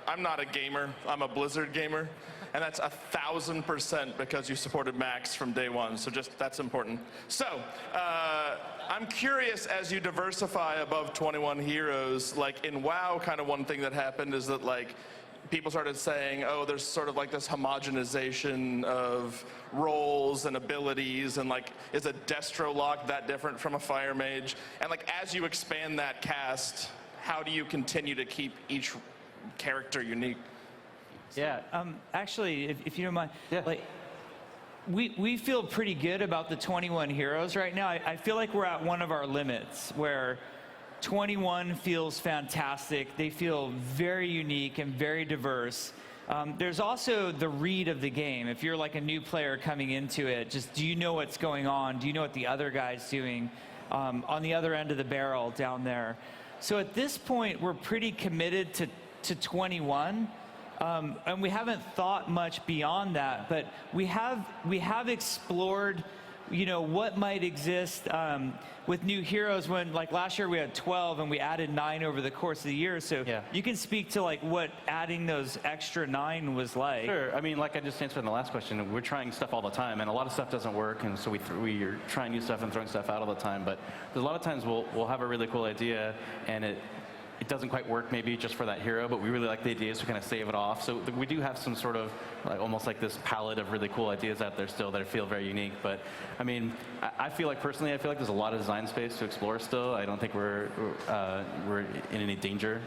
I'm not a gamer, I'm a Blizzard gamer, and that's 1,000% because you supported Max from day one, so just that's important. So, I'm curious, as you diversify above 21 heroes, like in WoW, kind of one thing that happened is that like people started saying, oh, there's sort of like this homogenization of roles and abilities, and like, is a Destro lock that different from a Fire Mage? And like, as you expand that cast, how do you continue to keep each character unique? Yeah, actually, if you don't mind, like, we feel pretty good about the 21 heroes right now. I feel like we're at one of our limits where 21 feels fantastic. They feel very unique and very diverse. There's also the read of the game. If you're like a new player coming into it, just do you know what's going on? Do you know what the other guy's doing on the other end of the barrel down there? So at this point, we're pretty committed to 21. And we haven't thought much beyond that, but we have explored, what might exist with new heroes. When like last year we had 12 and we added 9 over the course of the year. So you can speak to like what adding those extra 9 was like. Sure. I mean, like I just answered in the last question, we're trying stuff all the time, and a lot of stuff doesn't work, and so we're trying new stuff and throwing stuff out all the time. But there's a lot of times we'll have a really cool idea, and it doesn't quite work maybe just for that hero, but we really like the ideas, so we kind of save it off. So we do have some sort of like almost like this palette of really cool ideas out there still that feel very unique. But I mean, I feel like personally, there's a lot of design space to explore still. I don't think we're in any danger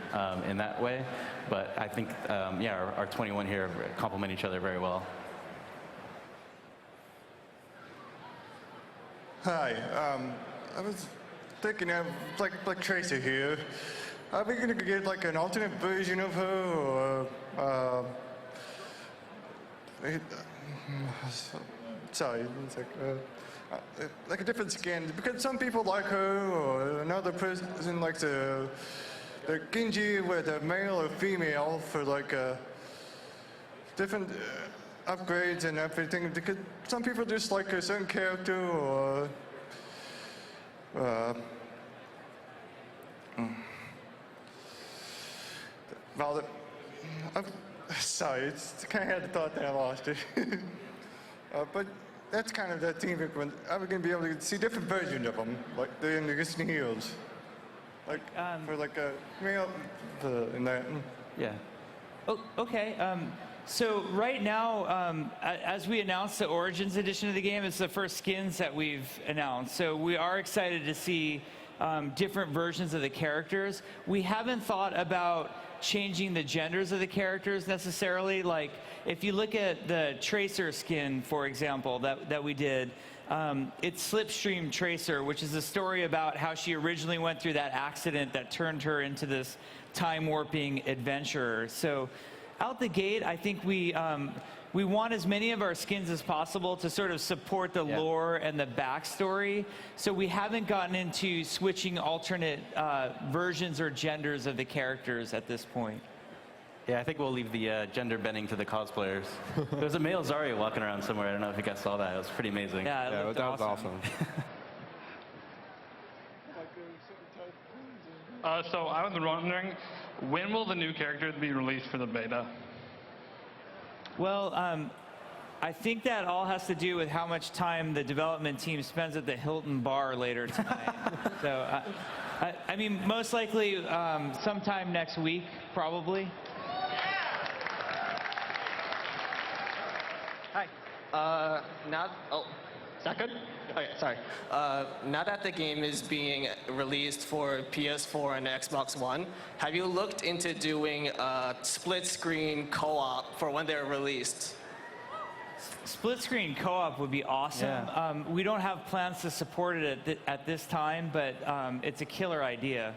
in that way. But I think, our 21 here complement each other very well. Hi, I was thinking of like Tracer here. Are we gonna get like an alternate version of her, or sorry, it's like a different skin? Because some people like her, or another person likes the Genji with a male or female for like different upgrades and everything. Because some people just like a certain character or well, sorry, it's kind of had the thought that I lost it. But that's kind of that theme. When I'm going to be able to see different versions of them, like the existing heroes, like for like a in that. Yeah. Oh, okay. So right now, as we announced the Origins edition of the game, it's the first skins that we've announced. So we are excited to see different versions of the characters. We haven't thought about changing the genders of the characters necessarily. Like if you look at the Tracer skin, for example, that we did, it's Slipstream Tracer, which is a story about how she originally went through that accident that turned her into this time warping adventurer. So out the gate, I think we want as many of our skins as possible to sort of support the lore and the backstory. So we haven't gotten into switching alternate versions or genders of the characters at this point. Yeah, I think we'll leave the gender bending to the cosplayers. There was a male Zarya walking around somewhere. I don't know if you guys saw that. It was pretty amazing. Yeah, that was awesome. So I was wondering, when will the new characters be released for the beta? Well, I think that all has to do with how much time the development team spends at the Hilton bar later tonight. So, I mean, most likely sometime next week, probably. Hi. Is that good? Okay, sorry. Now that the game is being released for PS4 and Xbox One, have you looked into doing split-screen co-op for when they're released? Split-screen co-op would be awesome. Yeah. We don't have plans to support it at this time, but it's a killer idea.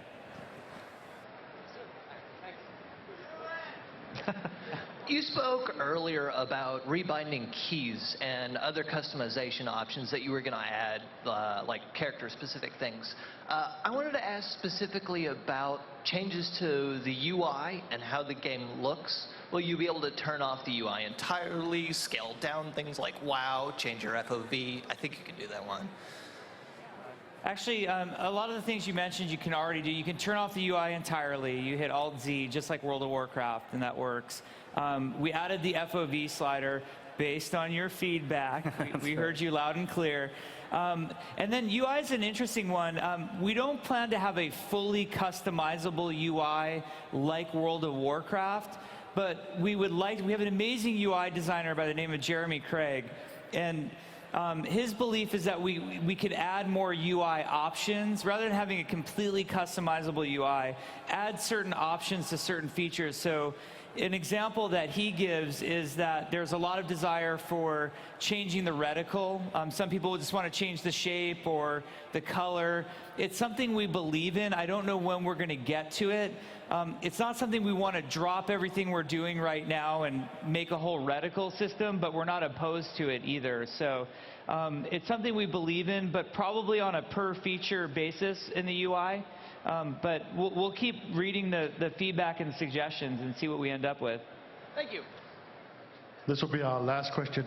You spoke earlier about rebinding keys and other customization options that you were going to add, like character-specific things. I wanted to ask specifically about changes to the UI and how the game looks. Will you be able to turn off the UI entirely, scale down things like WoW, change your FOV? I think you can do that one. Actually, a lot of the things you mentioned you can already do. You can turn off the UI entirely. You hit Alt-Z, just like World of Warcraft, and that works. We added the FOV slider based on your feedback. We heard you loud and clear. And then UI is an interesting one. We don't plan to have a fully customizable UI like World of Warcraft, but we have an amazing UI designer by the name of Jeremy Craig. And his belief is that we could add more UI options rather than having a completely customizable UI, add certain options to certain features. So an example that he gives is that there's a lot of desire for changing the reticle. Some people just want to change the shape or the color. It's something we believe in. I don't know when we're going to get to it. It's not something we want to drop everything we're doing right now and make a whole reticle system, but we're not opposed to it either. So it's something we believe in, but probably on a per feature basis in the UI. But we'll keep reading the feedback and suggestions and see what we end up with. Thank you. This will be our last question.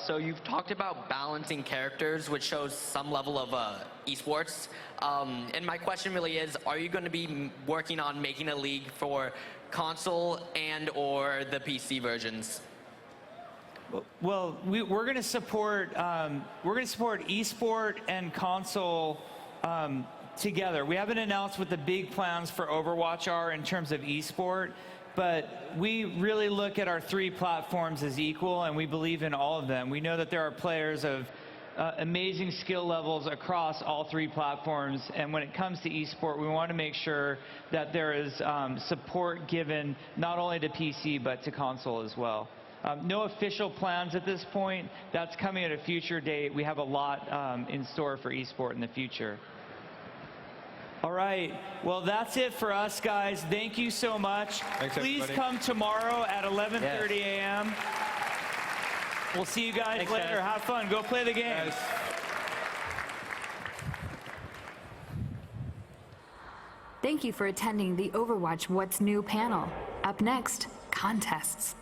So you've talked about balancing characters, which shows some level of esports. And my question really is, are you going to be working on making a league for console and/or the PC versions? Well, we're going to support esport and console together. We haven't announced what the big plans for Overwatch are in terms of esport, but we really look at our three platforms as equal, and we believe in all of them. We know that there are players of amazing skill levels across all three platforms, and when it comes to esport, we want to make sure that there is support given not only to PC but to console as well. No official plans at this point. That's coming at a future date. We have a lot in store for esport in the future. All right. Well, that's it for us, guys. Thank you so much. Thanks, Please everybody. come tomorrow at 11:30 a.m. We'll see you guys Thanks, later. guys. Have fun. Go play the game. Thank you for attending the Overwatch What's New panel. Up next, contests.